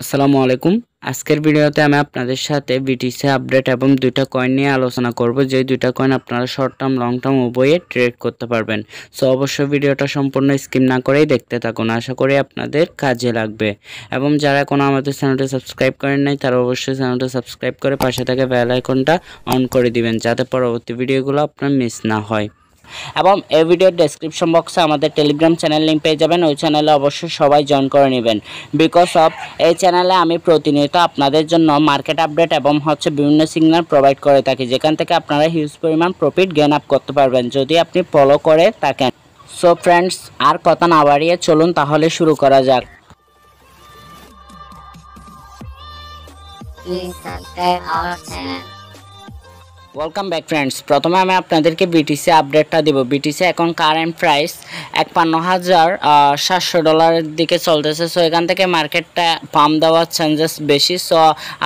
আসসালামু আলাইকুম। আজকের ভিডিওতে আমি আপনাদের সাথে বিটিসি আপডেট এবং দুইটা কয়েন নিয়ে আলোচনা করব, যে দুইটা কয়েন আপনারা শর্ট টার্ম লং টার্ম উভয়ে ট্রেড করতে পারবেন। সো অবশ্যই ভিডিওটা সম্পূর্ণ স্কিপ না করেই দেখতে থাকুন, আশা করি আপনাদের কাজে লাগবে। এবং যারা কোনো আমাদের চ্যানেলটি সাবস্ক্রাইব করেন নাই তারা অবশ্যই চ্যানেলটা সাবস্ক্রাইব করে পাশে থাকা বেল আইকনটা অন করে দিবেন, যাতে পরবর্তী ভিডিওগুলো আপনার মিস না হয়। এবং এই ভিডিওর ডেসক্রিপশন বক্সে আমাদের টেলিগ্রাম চ্যানেল লিঙ্ক পেয়ে যাবেন, ওই চ্যানেলে অবশ্যই সবাই জয়েন করে নেবেন। বিকজ অফ এই চ্যানেলে আমি প্রতিনিয়ত আপনাদের জন্য মার্কেট আপডেট এবং বিভিন্ন সিগন্যাল প্রোভাইড করে থাকি, যেখান থেকে আপনারা হিউজ পরিমাণ প্রফিট গেইন আপ করতে পারবেন যদি আপনি ফলো করে থাকেন। সো ফ্রেন্ডস, আর কথা না বাড়িয়ে চলুন তাহলে শুরু করা যাক। Welcome back friends. প্রথমে আমি আপনাদেরকে বিটিসি আপডেটটা দেব। বিটিসি এখন কারেন্ট প্রাইস $৫১,৭০০ দিকে চলতেছে। সো এখান থেকে মার্কেটটা পাম্প দেওয়ার চান্সেস বেশি। সো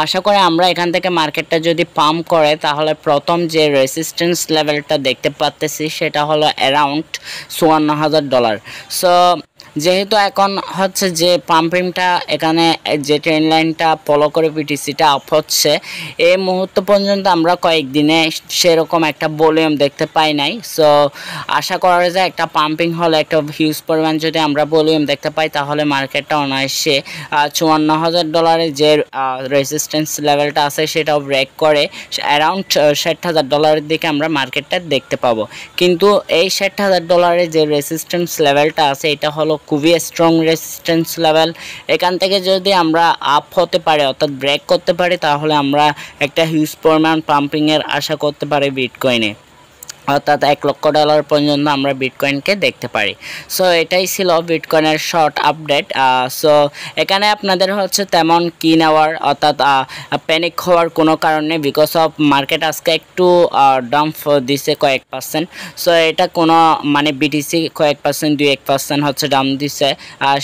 আশা করি আমরা এখান থেকে মার্কেটটা যদি পাম্প করে তাহলে প্রথম যে রেসিস্ট্যান্স লেভেলটা দেখতে পাচ্তেছি সেটা হলো অ্যারাউন্ড $৫৪,০০০। সো যেহেতু এখন যে পাম্পিংটা এখানে যে ট্রেন লাইনটা ফলো করে বিটিসিটা আপ হচ্ছে, এই মুহূর্ত পর্যন্ত আমরা কয়েকদিনে সেরকম একটা ভলিউম দেখতে পাই নাই। সো আশা করা যায় একটা পাম্পিং হলে একটা হিউজ পরিমাণ যদি আমরা ভলিউম দেখতে পাই তাহলে মার্কেটটা অনায়াসে $৫৪,০০০ যে রেজিস্ট্যান্স লেভেলটা আছে সেটাও ব্রেক করে অ্যারাউন্ড $৬০,০০০ দিকে আমরা মার্কেটটা দেখতে পাবো। কিন্তু এই $৬০,০০০ যে রেজিস্ট্যান্স লেভেলটা আছে এটা হলো খুবই স্ট্রং রেজিস্ট্যান্স লেভেল। এখান থেকে যদি আমরা আপ হতে পারি অর্থাৎ ব্রেক করতে পারি তাহলে আমরা একটা হিউজ পরিমাণ পাম্পিংয়ের আশা করতে পারি বিটকয়েনে, অর্থাৎ $1,০০,০০০ পর্যন্ত আমরা বিটকয়েনকে দেখতে পারি। সো এটাই ছিল বিটকয়েনের শর্ট আপডেট। সো এখানে আপনাদের তেমন কি নেওয়ার অর্থাৎ প্যানিক হওয়ার কোনো কারণ নেই, বিকজ অফ মার্কেট আজকে একটু ডাম্প দিছে কয়েক পার্সেন্ট। সো এটা কোনো বিটিসি কয়েক পার্সেন্ট 2-1% ডাম্প দিছে,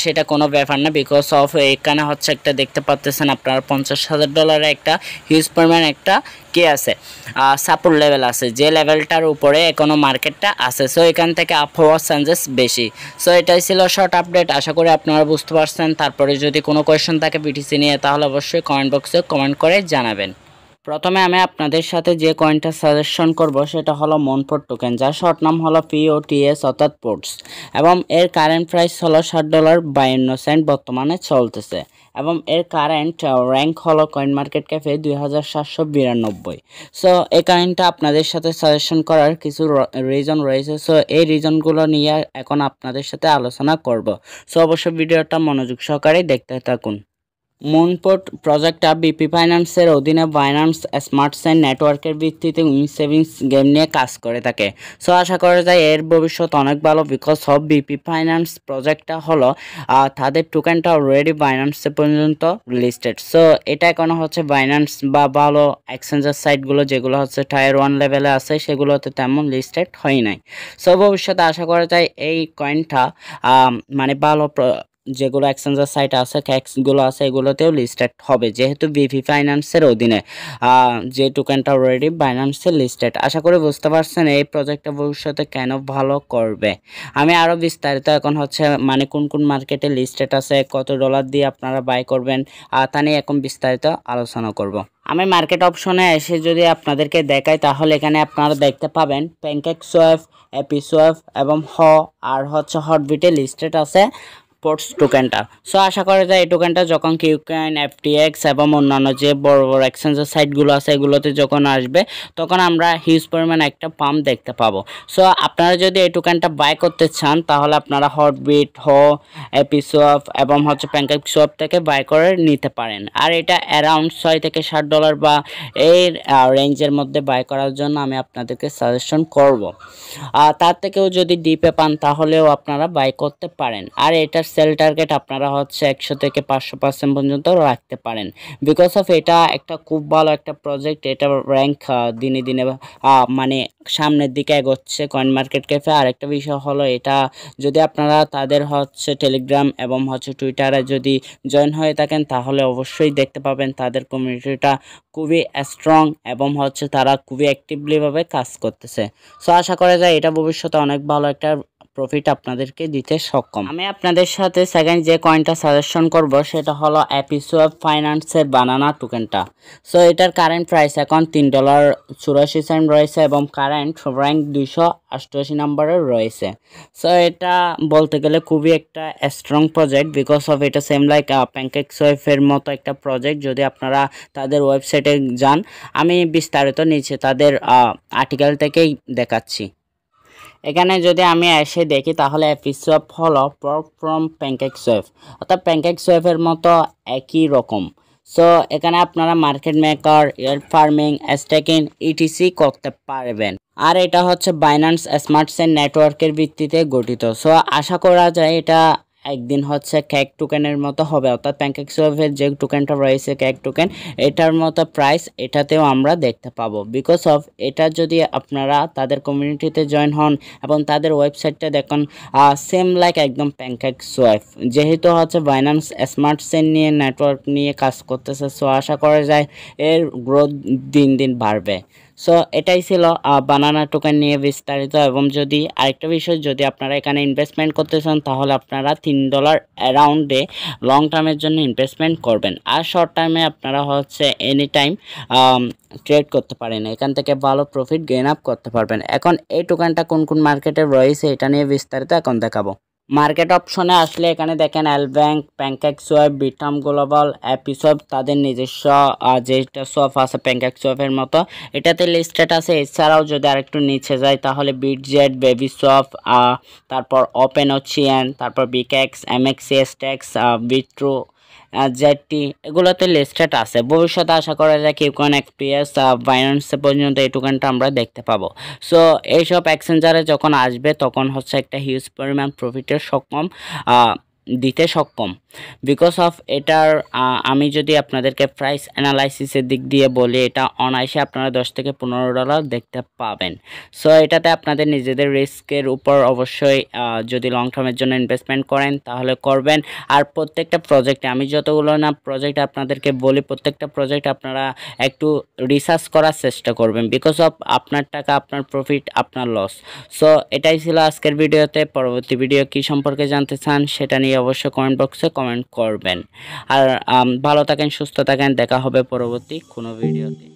সেটা কোনো ব্যাপার না। বিকজ অফ এখানে একটা দেখতে পাচ্ছেন আপনারা $50,000 একটা হিউজ পরিমাণ একটা কি আছে সাপোর্ট লেভেল আছে, যে লেভেলটার উপরে এখনো মার্কেটটা আছে। সো এখান থেকে আপ হওয়ার চান্সেস বেশি। সো এটাই ছিল শর্ট আপডেট, আশা করি আপনারা বুঝতে পারছেন। তারপরে যদি কোনো কোয়েশ্চেন থাকে বিটিসি নিয়ে তাহলে অবশ্যই কমেন্ট বক্সে কমেন্ট করে জানাবেন। প্রথমে আমি আপনাদের সাথে যে কয়েনটা সাজেশন করব সেটা হলো মনপোর্ট টোকেন, যার শর্ট নাম হলো POTS অর্থাৎ পোর্টস, এবং এর কারেন্ট প্রাইস হলো $60.52 বর্তমানে চলতেছে, এবং এর কারেন্ট র্যাঙ্ক হলো কয়েন মার্কেট ক্যাফে 2792। সো এই কয়েনটা আপনাদের সাথে সাজেশন করার কিছু রিজন রয়েছে। সো এই রিজনগুলো নিয়ে এখন আপনাদের সাথে আলোচনা করব। সো অবশ্যই ভিডিওটা মনোযোগ সহকারে দেখতে থাকুন। মনপোর্ট প্রজেক্টটা বিপি ফাইন্যান্সের অধীনে বাইন্যান্স স্মার্ট চেইন নেটওয়ার্কের ভিত্তিতে উইন সেভিংস গেম নিয়ে কাজ করে থাকে। সো আশা করা যায় এর ভবিষ্যৎ অনেক ভালো, বিকজ অফ বিপি ফাইন্যান্স প্রজেক্টটা হলো তাদের টোকেনটা অলরেডি বাইন্যান্সে পর্যন্ত লিস্টেড। সো এটা এখন বাইন্যান্স বা ভালো এক্সচেঞ্জের সাইটগুলো যেগুলো টায়ার 1 লেভেলে আছে সেগুলোতে তেমন লিস্টেড হয় নাই। সো ভবিষ্যতে আশা করা যায় এই কয়েনটা ভালো যেগুলো এক্সচেঞ্জের সাইট আছে ক্যাক্সগুলো আছে এগুলোতেও লিস্টেড হবে, যেহেতু বিপি ফাইন্যান্সের অধীনে যে টোকেনটা অলরেডি বাইন্যান্সে লিস্টেড। আশা করি বুঝতে পারছেন এই প্রজেক্টটা ভবিষ্যতে কেন ভালো করবে। আমি আরও বিস্তারিত এখন কোন কোন মার্কেটে লিস্টেড আছে, কত ডলার দিয়ে আপনারা বাই করবেন তা নিয়ে এখন বিস্তারিত আলোচনা করব। আমি মার্কেট অপশনে এসে যদি আপনাদেরকে দেখাই তাহলে এখানে আপনারা দেখতে পাবেন প্যানকেক সোয়াপ, এপি সোয়াপ এবং আর হটবিটে লিস্টেড আছে পোর্টস টোকেনটা। সো আশা করা যায় এই টোকেনটা যখন কিউকয়েন, FTX এবং অন্যান্য যে বড় বড় এক্সচেঞ্জের সাইটগুলো আছে এগুলোতে যখন আসবে তখন আমরা হিউজ পরিমাণ একটা পাম্প দেখতে পাবো। সো আপনারা যদি এই টোকেনটা বাই করতে চান তাহলে আপনারা হটবিট, এপি সোয়াপ এবং প্যানকেক সোয়াপ থেকে বাই করে নিতে পারেন। আর এটা অ্যারাউন্ড $6 থেকে $60 বা এর রেঞ্জের মধ্যে বাই করার জন্য আমি আপনাদেরকে সাজেশন করব। তার থেকেও যদি ডিপে পান তাহলেও আপনারা বাই করতে পারেন। আর এটার সেল টার্গেট আপনারা 100 থেকে 500% পর্যন্ত রাখতে পারেন, বিকজ অফ এটা একটা খুব ভালো একটা প্রজেক্ট। এটা র্যাঙ্ক দিনে দিনে সামনের দিকে এগোচ্ছে কয়েন মার্কেট ক্যাফে। আরেকটা বিষয় হলো এটা যদি আপনারা তাদের টেলিগ্রাম এবং টুইটারে যদি জয়েন হয়ে থাকেন তাহলে অবশ্যই দেখতে পাবেন তাদের কমিউনিটিটা খুবই স্ট্রং এবং তারা খুবই অ্যাক্টিভলিভাবে কাজ করতেছে। সো আশা করা যায় এটা ভবিষ্যতে অনেক ভালো একটা প্রফিট আপনাদেরকে দিতে সক্ষম। আমি আপনাদের সাথে সেকেন্ড যে কয়েনটা সাজেশন করব সেটা হলো এপিসোড ফাইন্যান্সের বানানা টোকেনটা। সো এটার কারেন্ট প্রাইস এখন $3.84 রয়েছে এবং কারেন্ট র্যাঙ্ক 288 নম্বরে রয়েছে। সো এটা বলতে গেলে খুবই একটা স্ট্রং প্রজেক্ট, বিকজ অফ এটা সেম লাইক প্যানকেক সোয়েফের মতো একটা প্রজেক্ট। যদি আপনারা তাদের ওয়েবসাইটে যান, আমি বিস্তারিত নিচে তাদের আর্টিকেল থেকেই দেখাচ্ছি। এখানে যদি আমি এসে দেখি তাহলে এপিসোড হলো ফ্রম প্যানকেক সোয়েফ, অর্থাৎ প্যানকেক সোয়েফের মতো একই রকম। সো এখানে আপনারা মার্কেট মেকার, ইয়ার ফার্মিং, স্টেকিং ইটিসি করতে পারবেন। আর এটা হচ্ছে বাইন্যান্স স্মার্ট চেইন নেটওয়ার্কের ভিত্তিতে গঠিত। সো আশা করা যায় এটা একদিন হচ্ছে ক্যাক টোকেনের মতো হবে, অর্থাৎ প্যানকেক সোয়েফের যে টোকেনটা রয়েছে ক্যাক টোকেন, এটার মতো প্রাইস এটাতেও আমরা দেখতে পাবো। বিকজ অফ এটা যদি আপনারা তাদের কমিউনিটিতে জয়েন হন এবং তাদের ওয়েবসাইটটা দেখুন, সেম লাইক একদম প্যানকেক সোয়েফ, যেহেতু হচ্ছে বাইন্যান্স স্মার্ট চেইন নিয়ে নেটওয়ার্ক নিয়ে কাজ করতেছে। সো আশা করা যায় এর গ্রোথ দিন দিন বাড়বে। সো এটাই ছিল বানানা টোকেন নিয়ে বিস্তারিত। এবং যদি আরেকটা বিষয়, যদি আপনারা এখানে ইনভেস্টমেন্ট করতে চান তাহলে আপনারা $3 অ্যারাউন্ডে লং টার্মের জন্য ইনভেস্টমেন্ট করবেন। আর শর্ট টাইমে আপনারা হচ্ছে এনি টাইম ট্রেড করতে পারেন, এখান থেকে ভালো প্রফিট গেইন আপ করতে পারবেন। এখন এই টোকেনটা কোন কোন মার্কেটে রয়েছে এটা নিয়ে বিস্তারিত এখন দেখাবো। মার্কেট অপশনে আসলে এখানে দেখেন এল bank, pancake swipe, বিটাম global, episode তাদের নিজস্ব যেটা সোয়েফ আছে প্যানকেক সোয়েফের মতো এটাতে লিস্টেড আছে। এছাড়াও যদি আরেকটু নিচে যায় তাহলে বিটজেট, বেবি সোয়েফ, তারপর ওপেন ওচিয়ান, তারপর বিকেক্স, এমএক্সি, স্টেক্স, বিট্রু, জেডটি এগুলোতে লিস্টেড আছে। ভবিষ্যতে আশা করা যায় কিউকয়েন, এক্সপিএস, বাইন্যান্স পর্যন্ত এই টোকেনটা আমরা দেখতে পাবো। সো এইসব এক্সচেঞ্জারে যখন আসবে তখন হচ্ছে একটা হিউজ পরিমাণ প্রফিটের দিতে সক্ষম। বিকজ অফ এটার আমি যদি আপনাদেরকে প্রাইস অ্যানালাইসিসের দিক দিয়ে বলি, এটা অনায়াসে আপনারা $10 থেকে $15 দেখতে পাবেন। সো এটাতে আপনাদের নিজেদের রিস্কের উপর অবশ্যই যদি লং টার্মের জন্য ইনভেস্টমেন্ট করেন তাহলে করবেন। আর প্রত্যেকটা প্রজেক্টে আমি যতগুলো না প্রজেক্ট আপনাদেরকে বলি, প্রত্যেকটা প্রজেক্ট আপনারা একটু রিসার্চ করার চেষ্টা করবেন। বিকজ অফ আপনার টাকা, আপনার প্রফিট, আপনার লস। সো এটাই ছিল আজকের ভিডিওতে। পরবর্তী ভিডিও কী সম্পর্কে জানতে চান সেটা নিয়ে অবশ্যই কমেন্ট বক্সে কমেন্ট করবেন। আর ভালো থাকেন, সুস্থ থাকেন, দেখা হবে পরবর্তী কোনো ভিডিওতে।